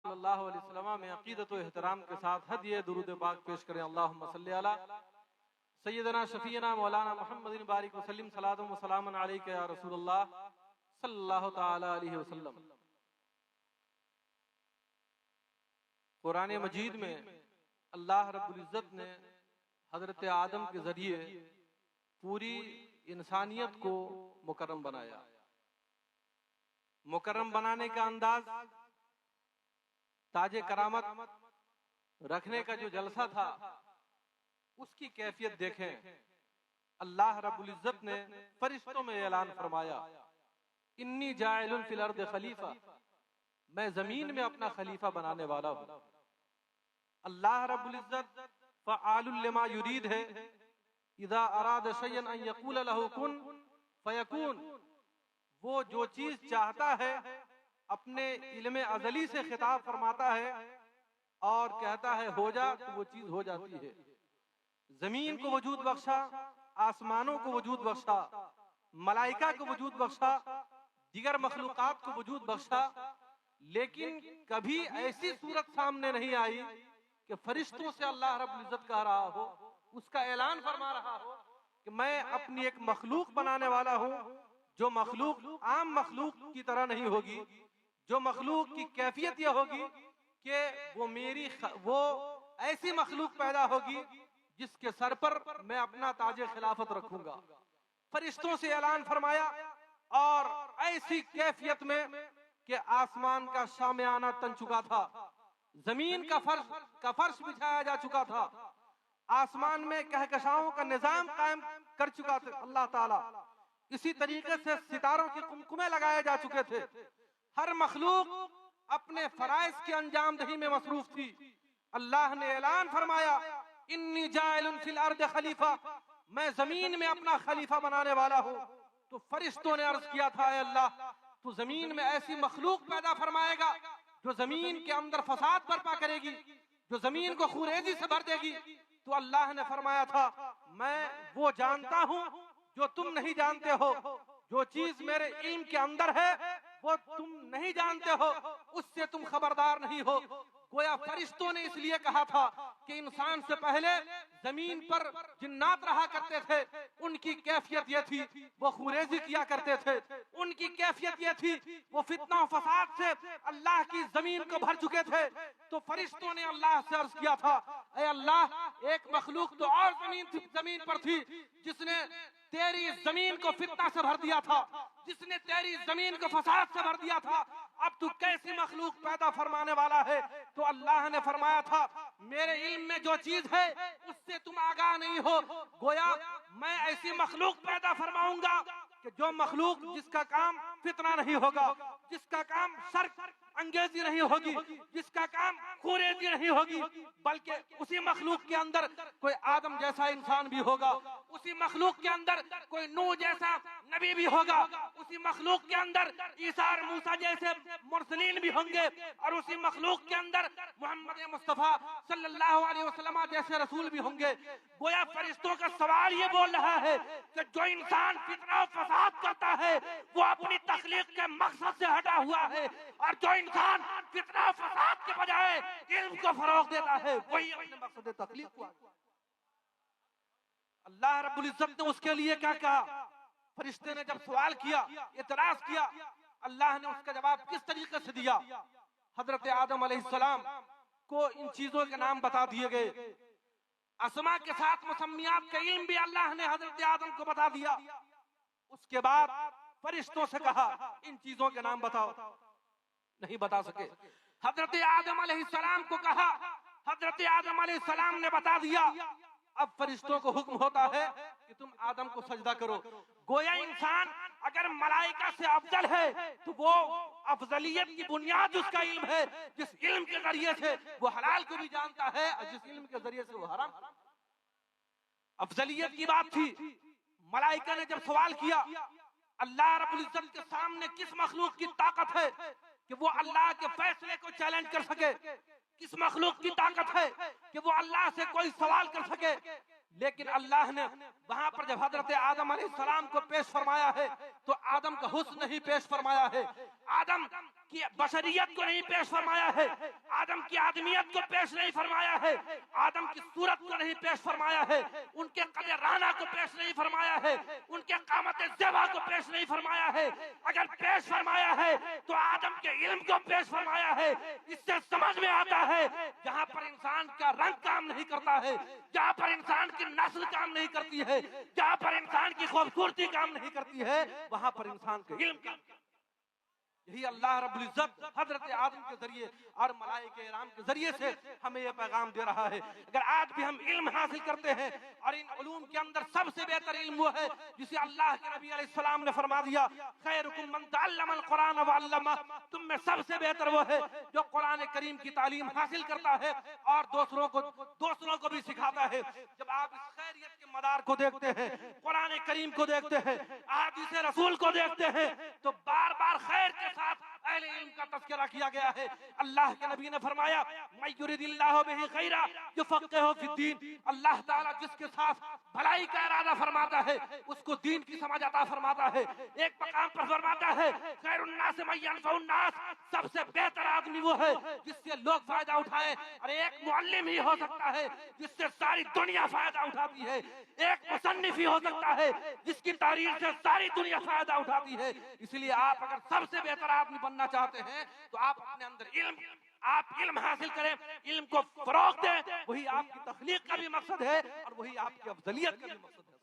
सल्लल्लाहु अलैहि वसल्लम में अकीदत व एहतराम के साथ हदिये दुरूद पाक पेश करें। अल्लाहुम्मा सल्ली अला सय्यदना शफीना मौलाना मुहम्मदिन बारिक वसल्लिम सलातु व सलामुन अलैका या रसूलल्लाह सल्लल्लाहु तआला अलैहि वसल्लम। कुरान मजीद में अल्लाह रब्बुल इज्जत ने हजरत आदम के जरिए पूरी इंसानियत को मुकर्रम बनाया। मुकर्रम बनाने का अंदाज, ताजे करामत रखने का जो जलसा था, उसकी कैफियत देखें। अल्लाह रब्बुल इज्जत ने फरिश्तों में ऐलान फरमाया, इन्नी जाइलुन फिल अर्द खलीफा, मैं जमीन में अपना खलीफा बनाने वाला हूं। अल्लाह रब्बुल इज्जत फ़आलुल लिमा युरीद है, इज़ा अराद शयअन अन यक़ूल लहू कुन फ़यकून। वो जो चीज चाहता है अपने इल्मे अज़ली से खिताब फरमाता है और कहता है हो जा, तो वो चीज हो जाती है। जमीन को वजूद बख्शा, आसमानों को वजूद बख्शा, मलाइका को वजूद बख्शा, दिगर मखलूकात को वजूद बख्शा, लेकिन कभी ऐसी सूरत सामने नहीं आई कि फरिश्तों से अल्लाह रब्बुल इज्जत कह रहा हो, उसका ऐलान फरमा रहा हो कि मैं अपनी एक मखलूक बनाने वाला हूं, जो मखलूक आम मखलूक की तरह नहीं होगी, जो मखलूक की कैफियत यह होगी कि वो ऐसी मखलूक पैदा होगी जिसके सर पर मैं अपना ताजे खिलाफत रखूंगा। फरिश्तों से ऐलान फरमाया और ऐसी कैफियत में कि आसमान का शामियाना तन चुका था, जमीन का फर्श बिछाया जा चुका था, आसमान में कहकशाओं का निजाम कायम कर चुका था अल्लाह ताला। इसी तरीके से सितारों के कुमकुमे लगाए जा चुके थे। हर मखलूक अपने फराइज की अंजाम दही में मसरूफ थी। अल्लाह ने ऐलान फरमाया, इन्नी जाइलुन फिल अर्द खलीफा, मैं जमीन में अपना खलीफा बनाने वाला हूँ। तो फरिश्तों ने अर्ज किया था, अल्लाह तू जमीन में ऐसी मखलूक पैदा फरमाएगा जो जमीन के अंदर फसाद बर्पा करेगी, जो जमीन को खुरेजी से भर देगी। तो अल्लाह ने फरमाया था, मैं वो जानता हूँ जो तुम नहीं जानते हो, जो चीज मेरे इल्म के अंदर है वो तुम नहीं जानते हो, उससे तुम खबरदार नहीं हो। गोया फरिश्तों ने इसलिए कहा था कि इंसान से पहले जमीन पर जिन्नात रहा करते थे, उनकी कैफियत ये थी वो खुरेजी किया करते थे, उनकी कैफियत ये थी वो फितना फसाद से अल्लाह की जमीन को भर चुके थे। तो फरिश्तों ने अल्लाह से अर्ज किया था, ऐ अल्लाह एक मखलूक तो और जमीन पर थी जिसने तेरी जमीन को फितना से भर दिया था, जिसने तेरी जमीन को फसाद से भर दिया था, अब तू कैसी मखलूक पैदा फरमाने वाला है। तो अल्लाह ने फरमाया था, मेरे इल्म में जो चीज है उससे तुम आगाह नहीं हो। गोया मैं ऐसी मखलूक पैदा फरमाऊंगा कि जो मखलूक जिसका काम फितना नहीं होगा, जिसका काम शर्क अंगेजी नहीं होगी, जिसका काम खुरेजी नहीं होगी, बल्कि उसी मखलूक के अंदर कोई आदम जैसा इंसान भी होगा, उसी मखलूक के अंदर कोई नूह जैसा नबी भी होगा, उसी मखलूक के अंदर ईसा और मूसा जैसे मुरसलीन भी होंगे, और उसी मखलूक के अंदर मोहम्मद मुस्तफा सल्लल्लाहु अलैहि वसल्लम जैसे रसूल भी होंगे। गोया फरिश्तों का सवाल ये बोल रहा है कि जो इंसान फितना फसाद करता है वो अपनी तख्लीक के मकसद से हटा हुआ है, और जो इंसान फितना फसाद के बजाय इल्म को फरोग देता है वही अपने मकसद तख्लीक हुआ। अल्लाह रब्बुल इज्जत ने उसके लिए क्या कहा? फरिश्ते ने जब सवाल किया, इतराज किया, अल्लाह ने उसका जवाब किस तरीके से दिया? हजरत आदम अलैहिस्सलाम को इन चीजों के नाम बता दिए गए, अस्मा के साथ मुसम्मियात का इल्म भी अल्लाह ने हजरत आदम को बता दिया। उसके बाद फरिश्तों से कहा इन चीजों के नाम बताओ, नहीं बता सके। हजरत आदम अलैहिस्सलाम को कहा, हजरत आदम अलैहिस्सलाम ने बता दिया। अब फरिश्तों को हुक्म होता है कि तुम आदम को सजदा करो। गोया इंसान अगर मलाइका से अफजल है तो वो अफजलियत की बुनियाद उसका इल्म है, जिस इल्म के जरिए से वो हलाल को भी जानता है और जिस इल्म के जरिए से वो हराम। अफजलियत की बात थी। मलाइका ने जब सवाल किया, अल्लाह रब्बुल इज्जत के सामने किस मखलूक की ताकत है कि वो अल्लाह के फैसले को चैलेंज कर सके? किस मखलूक की ताकत है कि वो अल्लाह से कोई सवाल कर सके? लेकिन अल्लाह ने वहां पर जब हजरत आदम अलैहिस्सलाम को पेश फरमाया है तो आदम का हुस्न नहीं पेश फरमाया है। आदम की बशरियत को नहीं पेश फरमाया है, आदम की आदमियत को पेश नहीं फरमाया है, आदम की सूरत को नहीं पेश फरमाया है, उनके कदे राना को पेश नहीं फरमाया है, उनके कामत ज़ेबा को पेश नहीं फरमाया है। अगर पेश फरमाया है तो आदम के इल्म को पेश फरमाया है। इससे समझ में आता है जहां पर इंसान का रंग काम नहीं करता है, जहां पर इंसान की नस्ल काम नहीं करती है, जहां पर इंसान की खूबसूरती काम नहीं करती है, वहां पर इंसान का इल्म काम। यही अल्लाह रब्बुल इज्जत हजरत आदम के जरिए और मलाइके इराम के जरिए से हमें यह पैगाम दे रहा है। अगर आज भी हम इल्म हासिल करते हैं और इन उलूम के अंदर सबसे बेहतर इल्म वो है जिसे अल्लाह के नबी अलैहिस्सलाम ने फरमा दिया, खैरुकुम मन तअल्लमल कुरान व अल्लमा, तुम में सबसे बेहतर वो है जो कुरान करीम की तालीम हासिल करता है और दूसरों को भी सिखाता है। जब आप इस खैरियत के मदार को देखते हैं, कुरान करीम को देखते हैं, अहादीस रसूल को देखते हैं, तो बार बार खैर के साथ अहले इल्म का तज़किरा किया गया है। अल्लाह के नबी ने फरमाया, मैं युरिदिल्लाहु बिही खैरा युफ़क़िहु फिद्दीन, अल्लाह ताला जिसके साथ भलाई का इरादा फरमाता है उसको दीन की समझ अता फरमाता है। एक मकाम पर फरमाता है, खैरुन नास मन यनफ़उन नास, सबसे बेहतर आदमी वो है जिससे लोग फायदा उठाए। और एक मुअल्लिम ही हो सकता है जिससे सारी दुनिया फायदा उठाती है। एक मुसन्निफ ही हो सकता है जिसकी तारीफ से सारी दुनिया फायदा उठाती है। इसलिए आप अगर सबसे बेहतर आदमी बनना चाहते हैं तो आप अपने अंदर आप इल्म हासिल करें, इल्म को फरोग दें। वही आपकी तख्लीक का भी मकसद है और वही आपकी अफजलियत का भी मकसद है।